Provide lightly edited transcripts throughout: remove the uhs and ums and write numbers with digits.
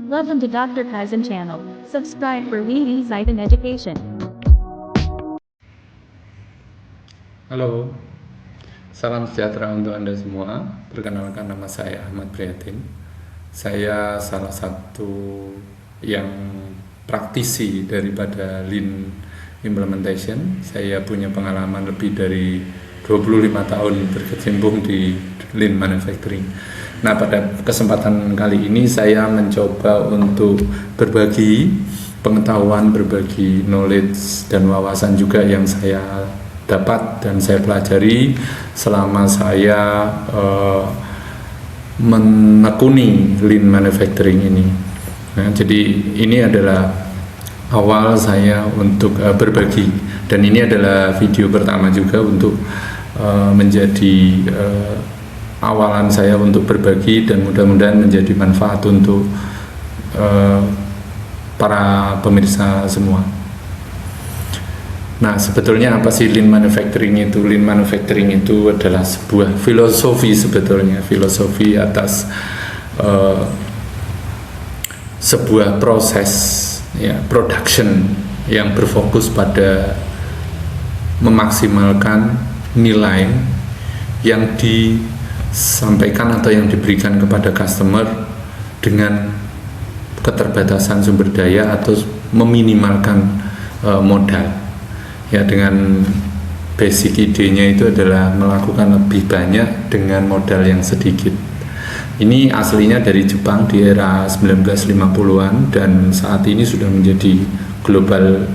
Welcome to Dr. Kaizen channel. Subscribe for Leading Zeiten Education. Halo, salam sejahtera untuk Anda semua. Perkenalkan, nama saya Ahmad Prihatin. Saya salah satu yang praktisi daripada Lean Implementation. Saya punya pengalaman lebih dari 25 tahun berkecimpung di Lean Manufacturing. Nah, pada kesempatan kali ini saya mencoba untuk berbagi pengetahuan, berbagi knowledge dan wawasan juga yang saya dapat dan saya pelajari selama saya menekuni Lean Manufacturing ini. Nah, jadi ini adalah awal saya untuk berbagi, dan ini adalah video pertama juga untuk menjadi awalan saya untuk berbagi, dan mudah-mudahan menjadi manfaat untuk para pemirsa semua. Nah, sebetulnya apa sih Lean Manufacturing itu? Lean Manufacturing itu adalah sebuah filosofi, sebetulnya filosofi atas sebuah proses ya, production yang berfokus pada memaksimalkan nilai yang disampaikan atau yang diberikan kepada customer dengan keterbatasan sumber daya atau meminimalkan modal. Ya, dengan basic idenya itu adalah melakukan lebih banyak dengan modal yang sedikit. Ini aslinya dari Jepang di era 1950-an dan saat ini sudah menjadi global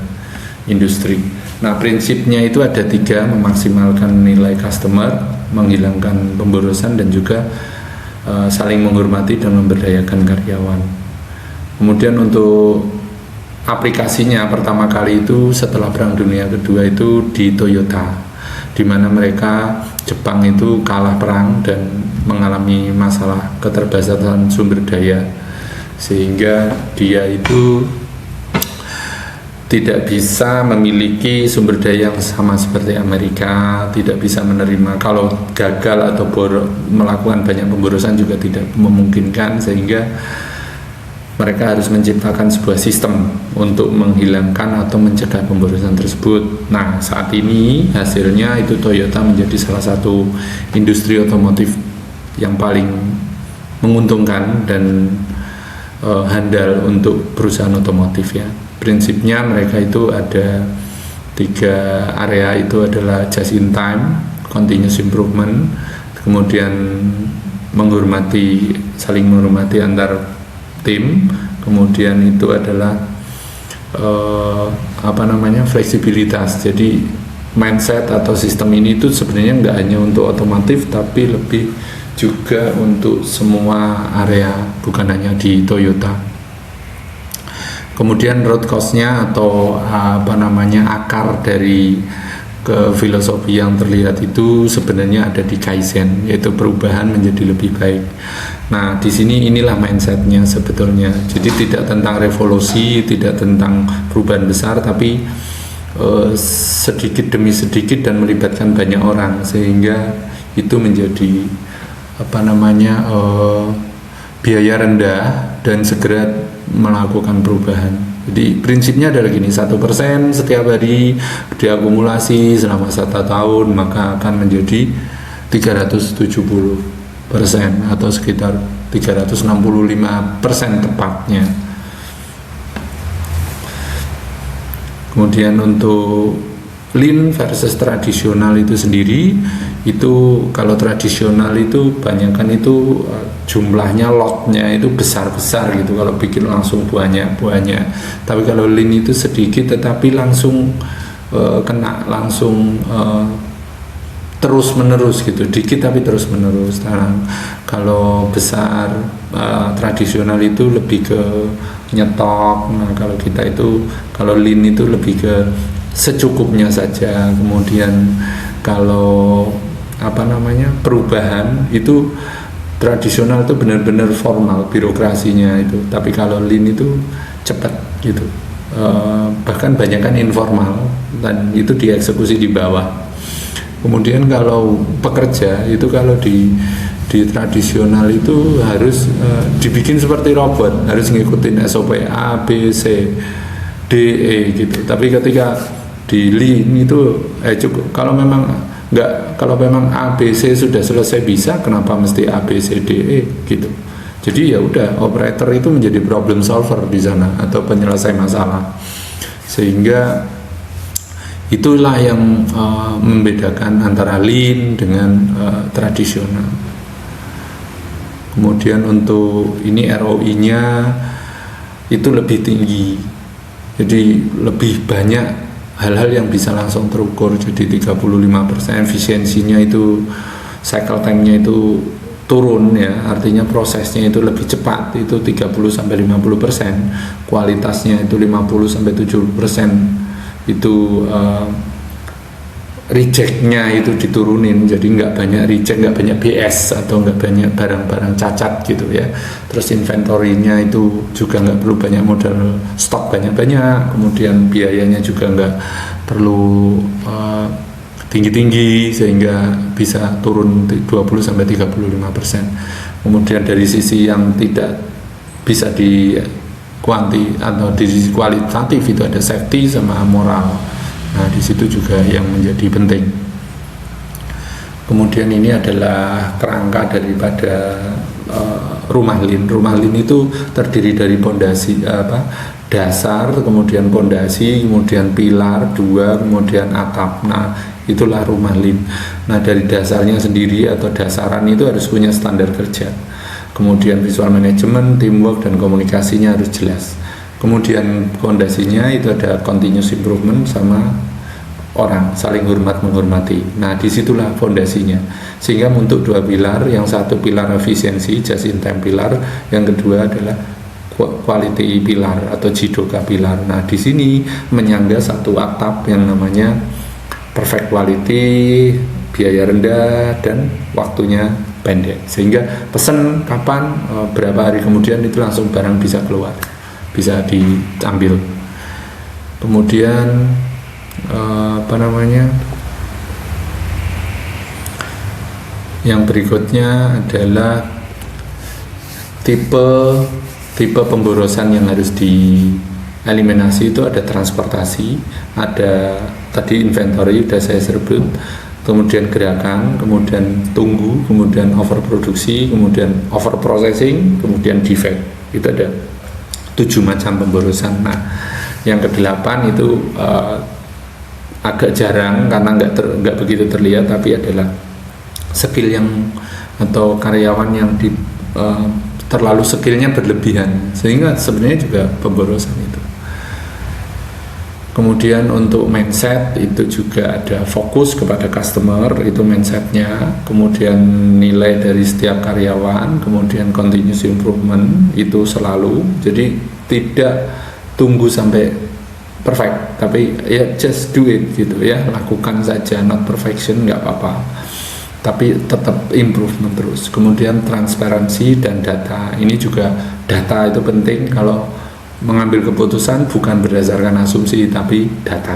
industri. Nah, prinsipnya itu ada 3: memaksimalkan nilai customer, menghilangkan pemborosan, dan juga saling menghormati dan memberdayakan karyawan. Kemudian untuk aplikasinya pertama kali itu setelah Perang Dunia Kedua itu di Toyota, di mana mereka Jepang itu kalah perang dan mengalami masalah keterbatasan sumber daya, sehingga dia itu tidak bisa memiliki sumber daya yang sama seperti Amerika, tidak bisa menerima kalau gagal atau melakukan banyak pemborosan juga tidak memungkinkan, sehingga mereka harus menciptakan sebuah sistem untuk menghilangkan atau mencegah pemborosan tersebut. Nah, saat ini hasilnya itu Toyota menjadi salah satu industri otomotif yang paling menguntungkan dan handal untuk perusahaan otomotif ya. Prinsipnya mereka itu ada 3 area, itu adalah just in time, continuous improvement, kemudian saling menghormati antar tim, kemudian itu adalah fleksibilitas. Jadi mindset atau sistem ini itu sebenarnya nggak hanya untuk otomotif tapi lebih juga untuk semua area, bukan hanya di Toyota. Kemudian root cause-nya atau akar dari filosofi yang terlihat itu sebenarnya ada di Kaizen, yaitu perubahan menjadi lebih baik. Nah, di sini inilah mindsetnya sebetulnya. Jadi tidak tentang revolusi, tidak tentang perubahan besar, tapi sedikit demi sedikit dan melibatkan banyak orang, sehingga itu menjadi biaya rendah dan segera melakukan perubahan. Jadi prinsipnya adalah gini, 1% setiap hari diakumulasi selama 1 tahun, maka akan menjadi 370% atau sekitar 365% tepatnya. Kemudian untuk Lean versus tradisional itu sendiri, itu kalau tradisional itu banyakkan itu jumlahnya, lotnya itu besar-besar gitu, kalau bikin langsung banyak. Tapi kalau Lean itu sedikit tetapi langsung kena langsung terus menerus gitu, dikit tapi terus menerus. Nah, kalau besar tradisional itu lebih ke nyetok. Nah, kalau kita itu, kalau Lean itu lebih ke secukupnya saja. Kemudian kalau perubahan itu tradisional itu benar-benar formal birokrasinya itu, tapi kalau Lean itu cepat gitu, bahkan banyak kan informal dan itu dieksekusi di bawah. Kemudian kalau pekerja itu, kalau di Di tradisional itu harus dibikin seperti robot, harus ngikutin SOP A, B, C, D, E gitu. Tapi ketika di Lean itu cukup. Kalau memang A, B, C sudah selesai bisa, kenapa mesti A, B, C, D, E gitu. Jadi ya udah, operator itu menjadi problem solver di sana atau penyelesai masalah. Sehingga itulah yang membedakan antara Lean dengan tradisional. Kemudian untuk ini ROI-nya itu lebih tinggi, jadi lebih banyak hal-hal yang bisa langsung terukur. Jadi 35% efisiensinya itu, cycle time-nya itu turun ya, artinya prosesnya itu lebih cepat, itu 30-50%, kualitasnya itu 50-70%, itu rejectnya itu diturunin, jadi nggak banyak reject, nggak banyak BS atau nggak banyak barang-barang cacat gitu ya. Terus inventory-nya itu juga nggak perlu banyak modal stok banyak-banyak, kemudian biayanya juga nggak perlu tinggi-tinggi sehingga bisa turun 20-35%. Kemudian dari sisi yang tidak bisa di atau di sisi kualitatif itu ada safety sama moral. Nah, di situ juga yang menjadi penting. Kemudian ini adalah kerangka daripada rumah Lean. Rumah Lean itu terdiri dari pondasi dasar, kemudian pondasi, kemudian pilar, 2, kemudian atap. Nah, itulah rumah Lean. Nah, dari dasarnya sendiri atau dasaran itu harus punya standar kerja. Kemudian visual management, teamwork, dan komunikasinya harus jelas. Kemudian fondasinya itu ada continuous improvement sama orang saling hormat menghormati. Nah, disitulah fondasinya. Sehingga untuk 2 pilar, yang satu pilar efisiensi, just in time pilar, yang kedua adalah quality pilar atau jidoka pilar. Nah, di sini menyangga satu atap yang namanya perfect quality, biaya rendah, dan waktunya pendek. Sehingga pesen kapan, berapa hari kemudian itu langsung barang bisa keluar, bisa diambil. Kemudian yang berikutnya adalah tipe pemborosan yang harus dieliminasi. Itu ada transportasi, ada tadi inventory udah saya sebut, kemudian gerakan, kemudian tunggu, kemudian overproduksi, kemudian overprocessing, kemudian defect. Itu ada 7 macam pemborosan. Nah, yang ke-8 itu agak jarang karena nggak begitu terlihat, tapi adalah skill yang atau karyawan yang terlalu skillnya berlebihan, sehingga sebenarnya juga pemborosan itu. Kemudian untuk mindset itu juga ada fokus kepada customer, itu mindsetnya. Kemudian nilai dari setiap karyawan, kemudian continuous improvement itu selalu. Jadi tidak tunggu sampai perfect, tapi ya just do it gitu ya, lakukan saja, not perfection nggak apa-apa, tapi tetap improvement terus. Kemudian transparansi dan data, ini juga data itu penting. Kalau mengambil keputusan bukan berdasarkan asumsi tapi data.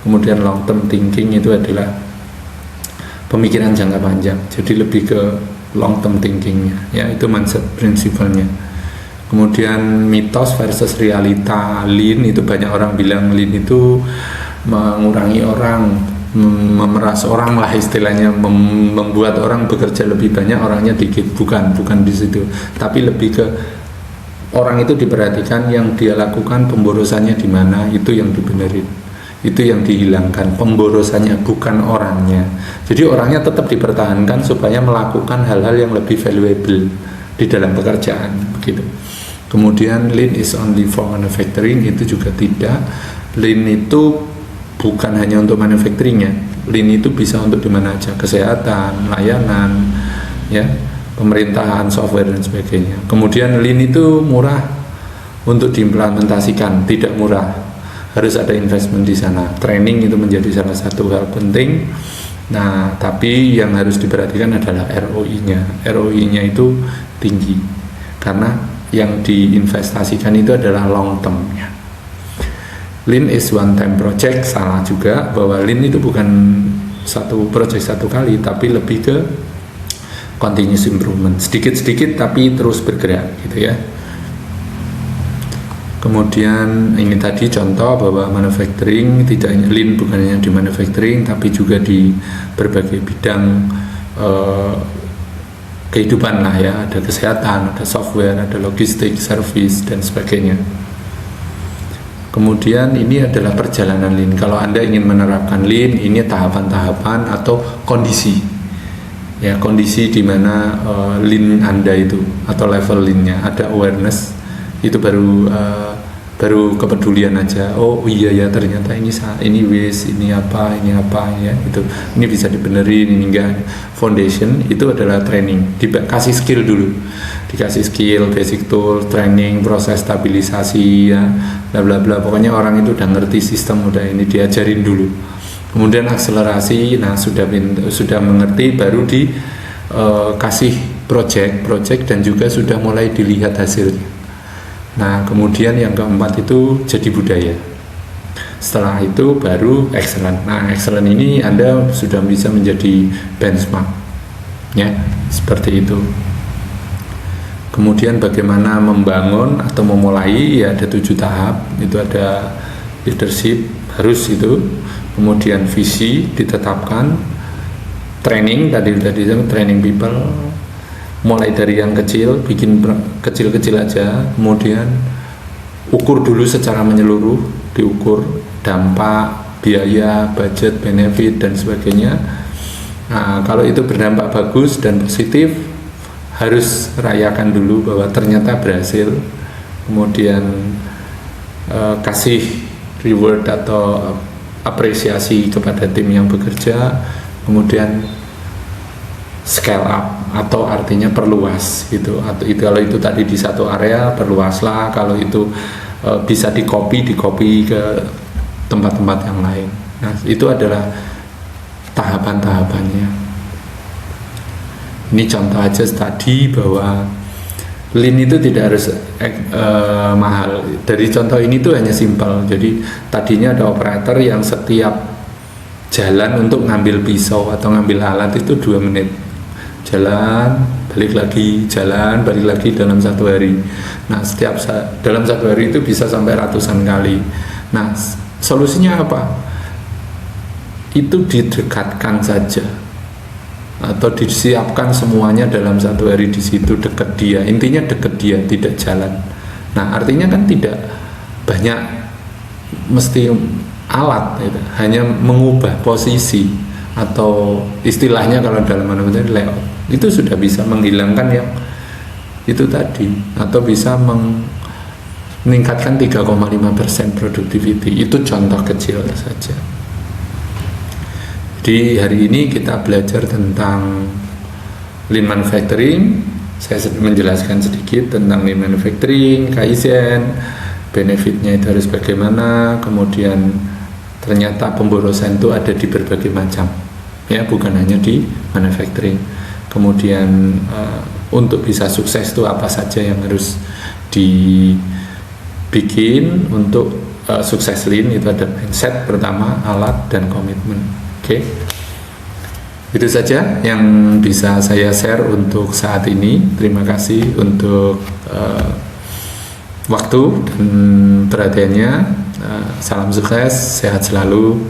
Kemudian long term thinking itu adalah pemikiran jangka panjang, jadi lebih ke long term thinkingnya ya, itu mindset prinsipalnya. Kemudian mitos versus realita. Lean itu banyak orang bilang Lean itu mengurangi orang, memeras orang lah istilahnya, membuat orang bekerja lebih banyak, orangnya dikit. Bukan di situ, tapi lebih ke orang itu diperhatikan, yang dia lakukan pemborosannya di mana, itu yang dibenerin, itu yang dihilangkan pemborosannya, bukan orangnya. Jadi orangnya tetap dipertahankan supaya melakukan hal-hal yang lebih valuable di dalam pekerjaan begitu. Kemudian Lean is only for manufacturing, itu juga tidak. Lean itu bukan hanya untuk manufacturingnya, Lean itu bisa untuk di mana aja, kesehatan, layanan, ya, pemerintahan, software dan sebagainya. Kemudian Lean itu murah untuk diimplementasikan, tidak murah, harus ada investment di sana. Training itu menjadi salah satu hal penting. Nah, tapi yang harus diperhatikan adalah ROI-nya. ROI-nya itu tinggi karena yang diinvestasikan itu adalah long term-nya. Lean is one time project, salah juga, bahwa Lean itu bukan satu project satu kali, tapi lebih ke continuous improvement, sedikit-sedikit tapi terus bergerak gitu ya. Kemudian ini tadi contoh bahwa manufacturing tidak hanya lean, bukan hanya di manufacturing tapi juga di berbagai bidang kehidupan lah ya, ada kesehatan, ada software, ada logistik, service dan sebagainya. Kemudian ini adalah perjalanan lean. Kalau Anda ingin menerapkan lean, ini tahapan-tahapan atau kondisi. Ya, kondisi di mana lean Anda itu atau level lean-nya, ada awareness, itu baru kepedulian aja. Oh iya ya, ternyata ini waste, ini apa ya, itu ini bisa dibenerin, ini enggak. Foundation itu adalah training, dikasih skill dulu, dikasih skill, basic tool, training, proses stabilisasi ya, bla bla bla. Pokoknya orang itu udah ngerti sistem, udah ini diajarin dulu. Kemudian akselerasi, nah sudah mengerti, baru dikasih project dan juga sudah mulai dilihat hasilnya. Nah kemudian yang keempat itu jadi budaya. Setelah itu baru excellent. Nah excellent ini Anda sudah bisa menjadi benchmark ya, seperti itu. Kemudian bagaimana membangun atau memulai, ya ada 7 tahap. Itu ada leadership, harus itu. Kemudian visi ditetapkan, training tadi training people, mulai dari yang kecil, bikin kecil-kecil aja, kemudian ukur dulu secara menyeluruh, diukur dampak, biaya, budget, benefit dan sebagainya. Nah, kalau itu berdampak bagus dan positif, harus rayakan dulu bahwa ternyata berhasil. Kemudian kasih reward atau apresiasi kepada tim yang bekerja. Kemudian scale up atau artinya perluas gitu, atau itu kalau itu tadi di satu area perluaslah, kalau itu bisa di copy ke tempat-tempat yang lain. Nah itu adalah tahapan-tahapannya. Ini contoh aja tadi bahwa lean itu tidak harus mahal. Dari contoh ini tuh hanya simpel. Jadi tadinya ada operator yang setiap jalan untuk ngambil pisau atau ngambil alat itu 2 menit. Jalan, balik lagi, jalan, balik lagi dalam 1 hari. Nah, dalam 1 hari itu bisa sampai ratusan kali. Nah, solusinya apa? Itu didekatkan saja atau disiapkan semuanya dalam 1 hari di situ, dekat dia. Intinya dekat dia, tidak jalan. Nah, artinya kan tidak banyak mesti alat, gitu. Hanya mengubah posisi atau istilahnya kalau dalam manufacturing layout itu sudah bisa menghilangkan yang itu tadi, atau bisa meningkatkan 3,5% productivity. Itu contoh kecil saja. Jadi hari ini kita belajar tentang lean manufacturing. Saya menjelaskan sedikit tentang lean manufacturing, Kaizen, benefitnya itu harus bagaimana, kemudian ternyata pemborosan itu ada di berbagai macam, ya bukan hanya di manufacturing. Kemudian untuk bisa sukses itu apa saja yang harus dibikin untuk sukses lean. Itu ada mindset pertama, alat dan komitmen. Oke. Itu saja yang bisa saya share untuk saat ini. Terima kasih untuk waktu dan perhatiannya. Salam sukses, sehat selalu.